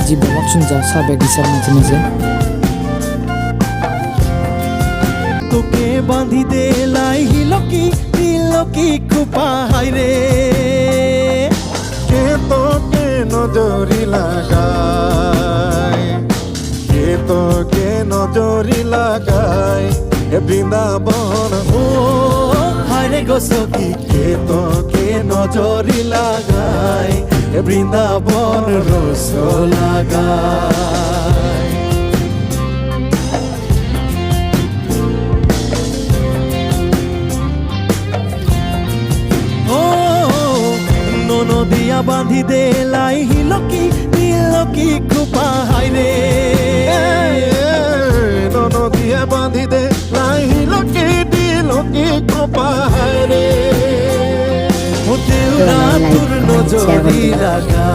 জিব্বা মকসুন যা সাবে গিসার মাঝে মাঝে তোকে বাঁধি দে লাই হিলকি খুপা হাইরে কে তোকে নজরি লাগায় কে তোকে নজরি লাগায় এ বৃন্দাবন ও হাইরে গো সখী কে তোকে নজরি লাগায় এ বৃন্দাবন রস লাগায় নদিয়া বাঁধি দে লাই হিলকি খুপা হাইরে নদিয়া বাঁধি দে লাই হিলকি খোপা হায়রে দেউরা তোর নজরি লাগা